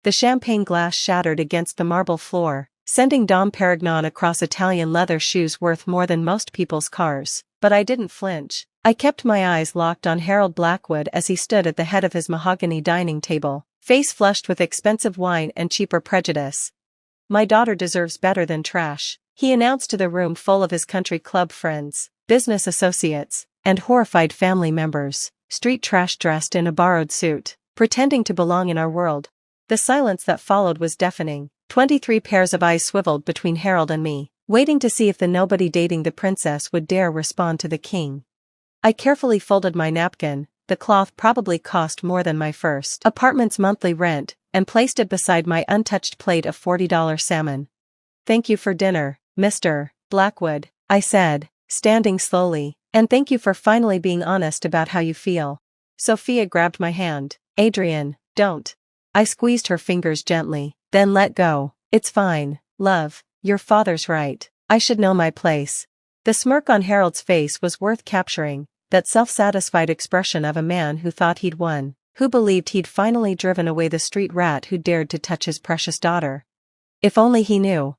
The champagne glass shattered against the marble floor, sending Dom Pérignon across Italian leather shoes worth more than most people's cars. But I didn't flinch. I kept my eyes locked on Harold Blackwood as he stood at the head of his mahogany dining table, face flushed with expensive wine and cheaper prejudice. "My daughter deserves better than trash," he announced to the room full of his country club friends, business associates, and horrified family members. Street trash dressed in a borrowed suit, pretending to belong in our world. The silence that followed was deafening. 23 pairs of eyes swiveled between Harold and me, waiting to see if the nobody dating the princess would dare respond to the king. I carefully folded my napkin, the cloth probably cost more than my first apartment's monthly rent, and placed it beside my untouched plate of $40 salmon. "Thank you for dinner, Mr. Blackwood," I said, standing slowly, "and thank you for finally being honest about how you feel." Sophia grabbed my hand. "Adrian, don't." I squeezed her fingers gently, then let go. "It's fine, love, your father's right. I should know my place." The smirk on Harold's face was worth capturing, that self-satisfied expression of a man who thought he'd won, who believed he'd finally driven away the street rat who dared to touch his precious daughter. If only he knew.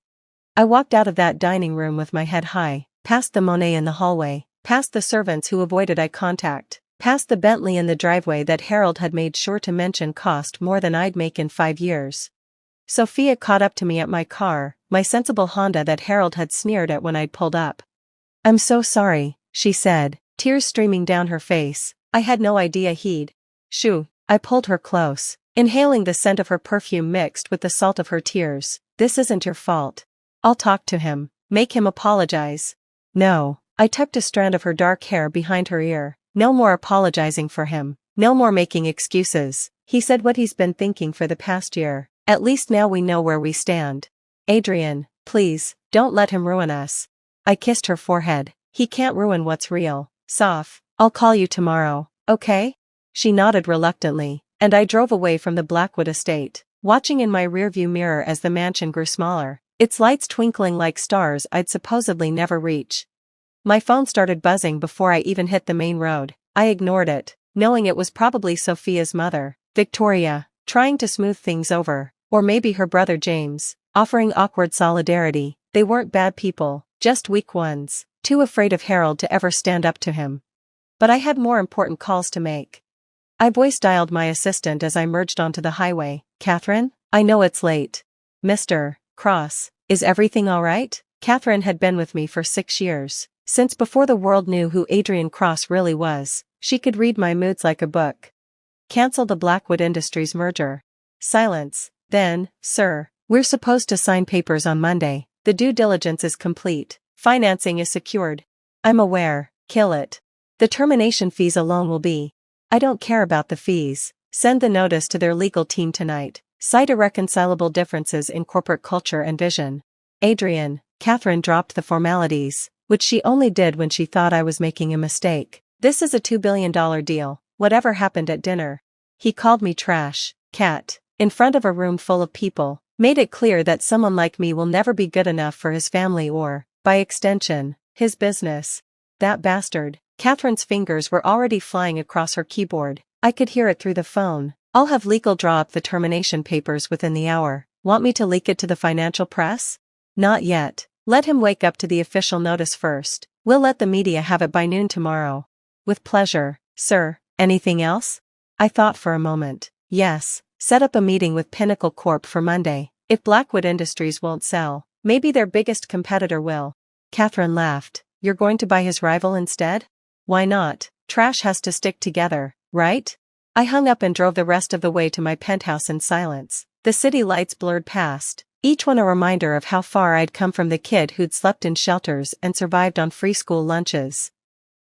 I walked out of that dining room with my head high, past the Monet in the hallway, past the servants who avoided eye contact, past the Bentley in the driveway that Harold had made sure to mention cost more than I'd make in 5 years. Sophia caught up to me at my car, my sensible Honda that Harold had sneered at when I'd pulled up. "I'm so sorry," she said, tears streaming down her face. "I had no idea he'd." "Shoo." I pulled her close, inhaling the scent of her perfume mixed with the salt of her tears. "This isn't your fault. I'll talk to him, make him apologize." "No." I tucked a strand of her dark hair behind her ear. "No more apologizing for him. No more making excuses. He said what he's been thinking for the past year. At least now we know where we stand. Adrian, please, don't let him ruin us." I kissed her forehead. "He can't ruin what's real. Soph, I'll call you tomorrow, okay?" She nodded reluctantly, and I drove away from the Blackwood estate, watching in my rearview mirror as the mansion grew smaller, its lights twinkling like stars I'd supposedly never reach. My phone started buzzing before I even hit the main road. I ignored it, knowing it was probably Sophia's mother, Victoria, trying to smooth things over, or maybe her brother James, offering awkward solidarity. They weren't bad people, just weak ones, too afraid of Harold to ever stand up to him. But I had more important calls to make. I voice-dialed my assistant as I merged onto the highway. "Catherine, I know it's late. Mr. Cross, is everything all right?" Catherine had been with me for 6 years. Since before the world knew who Adrian Cross really was, she could read my moods like a book. "Cancel the Blackwood Industries merger." Silence. Then, "Sir, we're supposed to sign papers on Monday. The due diligence is complete. Financing is secured." "I'm aware. Kill it. The termination fees alone will be." "I don't care about the fees. Send the notice to their legal team tonight. Cite irreconcilable differences in corporate culture and vision." "Adrian." Catherine dropped the formalities, which she only did when she thought I was making a mistake. "This is a $2 billion deal, whatever happened at dinner." He called me trash, Cat, in front of a room full of people, made it clear that someone like me will never be good enough for his family or, by extension, his business. That bastard. Catherine's fingers were already flying across her keyboard. I could hear it through the phone. "I'll have legal draw up the termination papers within the hour. Want me to leak it to the financial press?" "Not yet. Let him wake up to the official notice first. We'll let the media have it by noon tomorrow." "With pleasure, sir. Anything else?" I thought for a moment. "Yes. Set up a meeting with Pinnacle Corp for Monday. If Blackwood Industries won't sell, maybe their biggest competitor will." Catherine laughed. "You're going to buy his rival instead?" "Why not? Trash has to stick together, right?" I hung up and drove the rest of the way to my penthouse in silence. The city lights blurred past, each one a reminder of how far I'd come from the kid who'd slept in shelters and survived on free school lunches.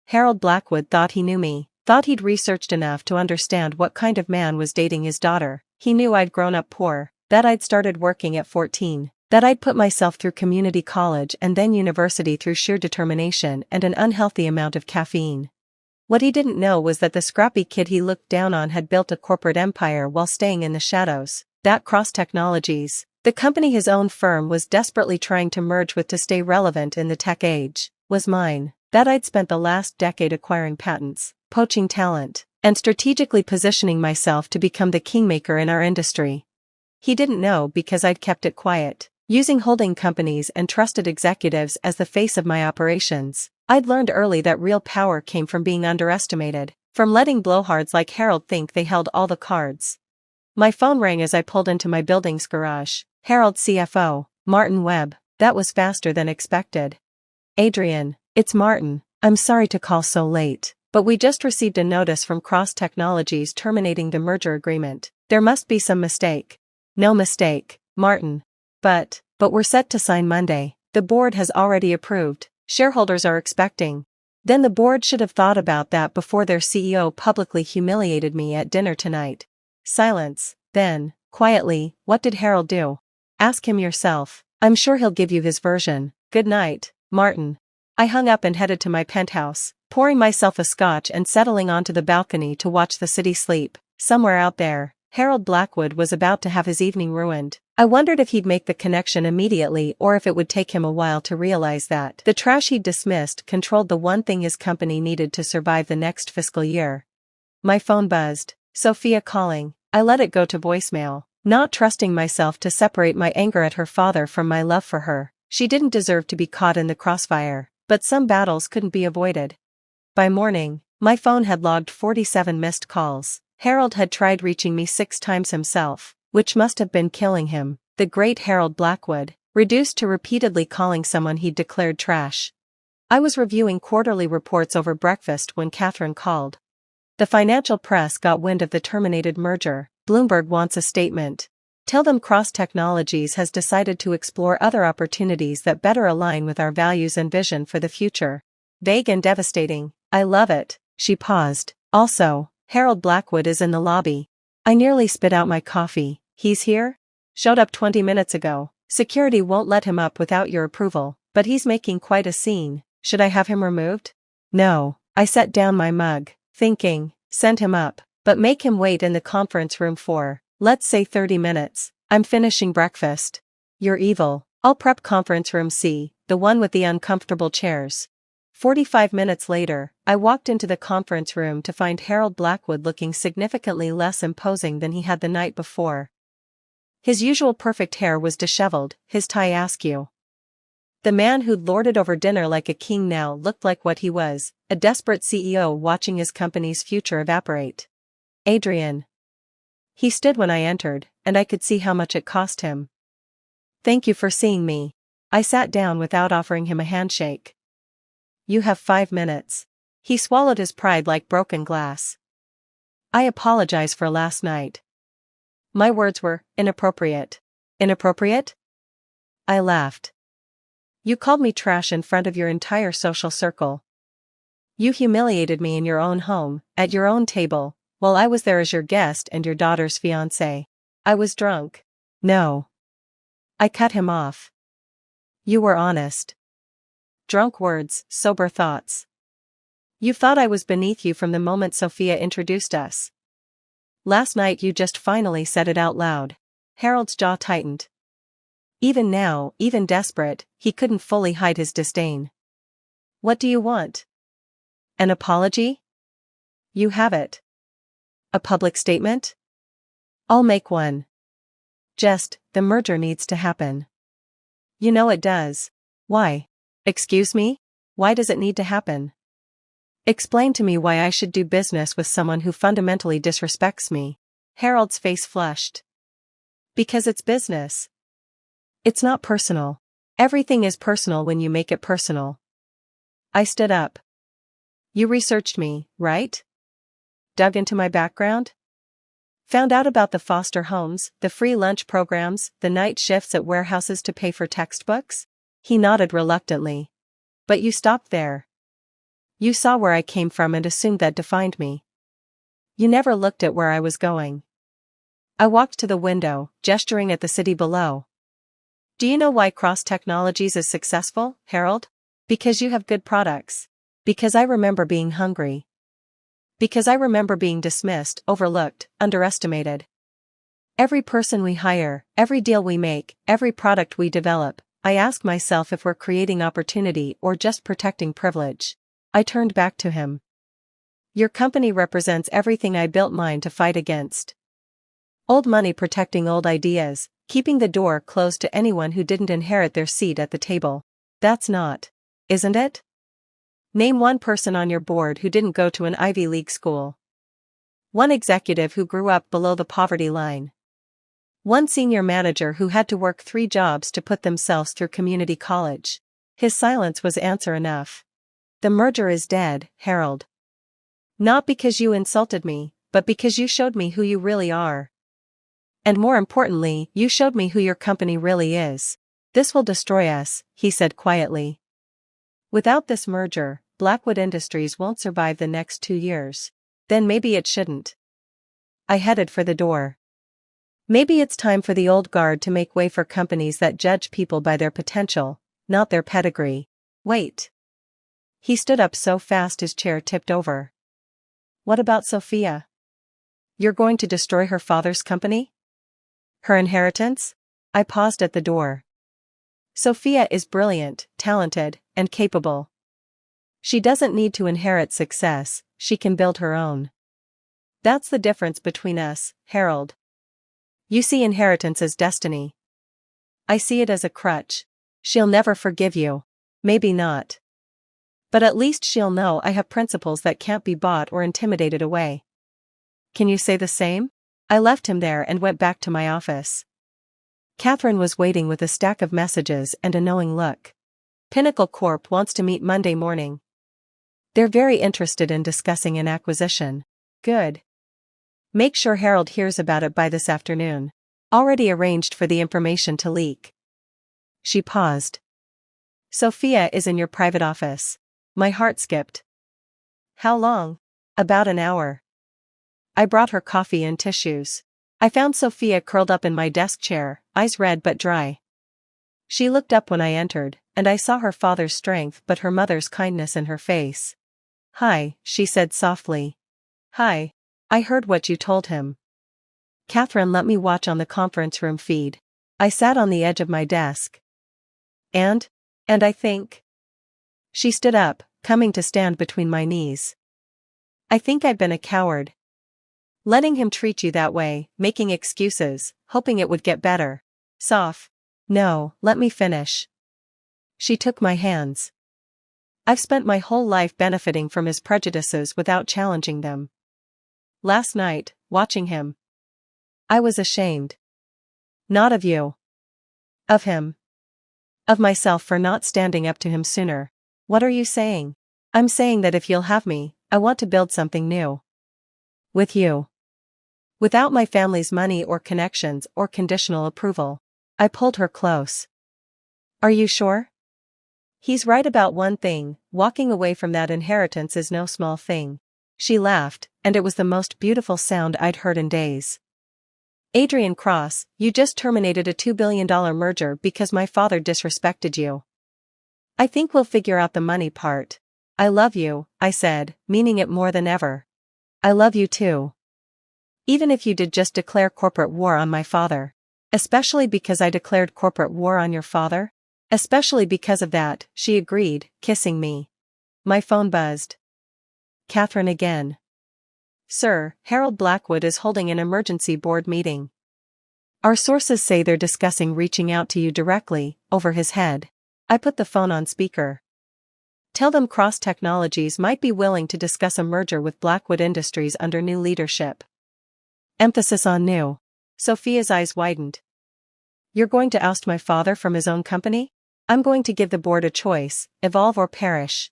Harold Blackwood thought he knew me, thought he'd researched enough to understand what kind of man was dating his daughter. He knew I'd grown up poor, that I'd started working at 14, that I'd put myself through community college and then university through sheer determination and an unhealthy amount of caffeine. What he didn't know was that the scrappy kid he looked down on had built a corporate empire while staying in the shadows, that Cross Technologies, the company his own firm was desperately trying to merge with to stay relevant in the tech age, was mine, that I'd spent the last decade acquiring patents, poaching talent, and strategically positioning myself to become the kingmaker in our industry. He didn't know because I'd kept it quiet, using holding companies and trusted executives as the face of my operations. I'd learned early that real power came from being underestimated, from letting blowhards like Harold think they held all the cards. My phone rang as I pulled into my building's garage. Harold CFO, Martin Webb. That was faster than expected. Adrian, it's Martin. I'm sorry to call so late, but we just received a notice from Cross Technologies terminating the merger agreement. There must be some mistake. No mistake, Martin. But we're set to sign Monday. The board has already approved. Shareholders are expecting. Then the board should have thought about that before their CEO publicly humiliated me at dinner tonight. Silence. Then, quietly, what did Harold do? Ask him yourself. I'm sure he'll give you his version. Good night, Martin. I hung up and headed to my penthouse, pouring myself a scotch and settling onto the balcony to watch the city sleep. Somewhere out there, Harold Blackwood was about to have his evening ruined. I wondered if he'd make the connection immediately or if it would take him a while to realize that the trash he'd dismissed controlled the one thing his company needed to survive the next fiscal year. My phone buzzed. Sophia calling. I let it go to voicemail, not trusting myself to separate my anger at her father from my love for her. She didn't deserve to be caught in the crossfire, but some battles couldn't be avoided. By morning, my phone had logged 47 missed calls. Harold had tried reaching me 6 times himself, which must have been killing him. The great Harold Blackwood, reduced to repeatedly calling someone he'd declared trash. I was reviewing quarterly reports over breakfast when Catherine called. The financial press got wind of the terminated merger. Bloomberg wants a statement. Tell them Cross Technologies has decided to explore other opportunities that better align with our values and vision for the future. Vague and devastating. I love it. She paused. Also, Harold Blackwood is in the lobby. I nearly spit out my coffee. He's here? Showed up 20 minutes ago. Security won't let him up without your approval, but he's making quite a scene. Should I have him removed? No. I set down my mug, thinking, send him up, but make him wait in the conference room for, let's say 30 minutes. I'm finishing breakfast. You're evil. I'll prep conference room C, the one with the uncomfortable chairs. 45 minutes later, I walked into the conference room to find Harold Blackwood looking significantly less imposing than he had the night before. His usual perfect hair was disheveled, his tie askew. The man who'd lorded over dinner like a king now looked like what he was, a desperate CEO watching his company's future evaporate. Adrian. He stood when I entered, and I could see how much it cost him. Thank you for seeing me. I sat down without offering him a handshake. You have 5 minutes. He swallowed his pride like broken glass. I apologize for last night. My words were inappropriate. Inappropriate? I laughed. You called me trash in front of your entire social circle. You humiliated me in your own home, at your own table, while I was there as your guest and your daughter's fiancé. I was drunk. No. I cut him off. You were honest. Drunk words, sober thoughts. You thought I was beneath you from the moment Sophia introduced us. Last night you just finally said it out loud. Harold's jaw tightened. Even now, even desperate, he couldn't fully hide his disdain. What do you want? An apology? You have it. A public statement? I'll make one. Just, the merger needs to happen. You know it does. Why? Excuse me? Why does it need to happen? Explain to me why I should do business with someone who fundamentally disrespects me. Harold's face flushed. Because it's business. It's not personal. Everything is personal when you make it personal. I stood up. You researched me, right? Dug into my background? Found out about the foster homes, the free lunch programs, the night shifts at warehouses to pay for textbooks? He nodded reluctantly. But you stopped there. You saw where I came from and assumed that defined me. You never looked at where I was going. I walked to the window, gesturing at the city below. Do you know why Cross Technologies is successful, Harold? Because you have good products. Because I remember being hungry. Because I remember being dismissed, overlooked, underestimated. Every person we hire, every deal we make, every product we develop, I ask myself if we're creating opportunity or just protecting privilege. I turned back to him. Your company represents everything I built mine to fight against. Old money protecting old ideas, keeping the door closed to anyone who didn't inherit their seat at the table. That's not. Isn't it? Name one person on your board who didn't go to an Ivy League school. One executive who grew up below the poverty line. One senior manager who had to work 3 jobs to put themselves through community college. His silence was answer enough. The merger is dead, Harold. Not because you insulted me, but because you showed me who you really are. And more importantly, you showed me who your company really is. This will destroy us, he said quietly. Without this merger, Blackwood Industries won't survive the next 2 years. Then maybe it shouldn't. I headed for the door. Maybe it's time for the old guard to make way for companies that judge people by their potential, not their pedigree. Wait. He stood up so fast his chair tipped over. What about Sophia? You're going to destroy her father's company? Her inheritance? I paused at the door. Sophia is brilliant, talented, and capable. She doesn't need to inherit success, she can build her own. That's the difference between us, Harold. You see inheritance as destiny. I see it as a crutch. She'll never forgive you. Maybe not. But at least she'll know I have principles that can't be bought or intimidated away. Can you say the same? I left him there and went back to my office. Catherine was waiting with a stack of messages and a knowing look. Pinnacle Corp wants to meet Monday morning. They're very interested in discussing an acquisition. Good. Make sure Harold hears about it by this afternoon. Already arranged for the information to leak. She paused. Sophia is in your private office. My heart skipped. How long? About an hour. I brought her coffee and tissues. I found Sophia curled up in my desk chair, eyes red but dry. She looked up when I entered, and I saw her father's strength but her mother's kindness in her face. Hi, she said softly. Hi. I heard what you told him. Catherine let me watch on the conference room feed. I sat on the edge of my desk. And I think. She stood up, coming to stand between my knees. I think I've been a coward. Letting him treat you that way, making excuses, hoping it would get better. Soph. No, let me finish. She took my hands. I've spent my whole life benefiting from his prejudices without challenging them. Last night, watching him, I was ashamed. Not of you. Of him. Of myself for not standing up to him sooner. What are you saying? I'm saying that if you'll have me, I want to build something new. With you. Without my family's money or connections or conditional approval. I pulled her close. Are you sure? He's right about one thing, walking away from that inheritance is no small thing. She laughed, and it was the most beautiful sound I'd heard in days. Adrian Cross, you just terminated a $2 billion merger because my father disrespected you. I think we'll figure out the money part. I love you, I said, meaning it more than ever. I love you too. Even if you did just declare corporate war on my father. Especially because I declared corporate war on your father? Especially because of that, she agreed, kissing me. My phone buzzed. Catherine again. Sir, Harold Blackwood is holding an emergency board meeting. Our sources say they're discussing reaching out to you directly, over his head. I put the phone on speaker. Tell them Cross Technologies might be willing to discuss a merger with Blackwood Industries under new leadership. Emphasis on new. Sophia's eyes widened. You're going to oust my father from his own company? I'm going to give the board a choice, evolve or perish.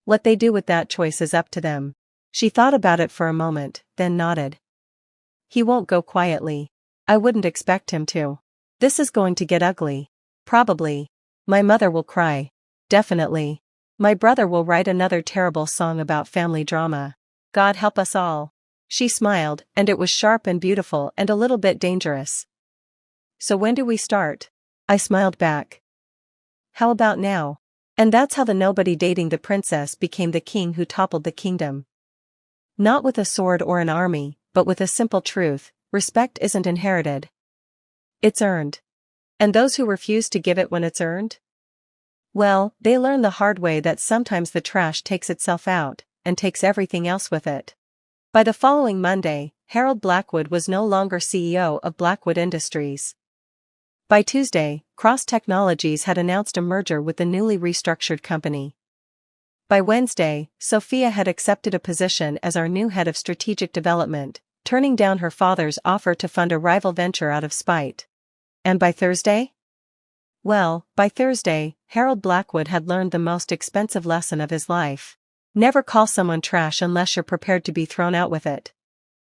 What they do with that choice is up to them. She thought about it for a moment, then nodded. He won't go quietly. I wouldn't expect him to. This is going to get ugly. Probably. My mother will cry. Definitely. My brother will write another terrible song about family drama. God help us all. She smiled, and it was sharp and beautiful and a little bit dangerous. So when do we start? I smiled back. How about now? And that's how the nobody dating the princess became the king who toppled the kingdom. Not with a sword or an army, but with a simple truth: respect isn't inherited. It's earned. And those who refuse to give it when it's earned? Well, they learn the hard way that sometimes the trash takes itself out, and takes everything else with it. By the following Monday, Harold Blackwood was no longer CEO of Blackwood Industries. By Tuesday, Cross Technologies had announced a merger with the newly restructured company. By Wednesday, Sophia had accepted a position as our new head of strategic development, turning down her father's offer to fund a rival venture out of spite. And by Thursday? Well, by Thursday, Harold Blackwood had learned the most expensive lesson of his life. Never call someone trash unless you're prepared to be thrown out with it.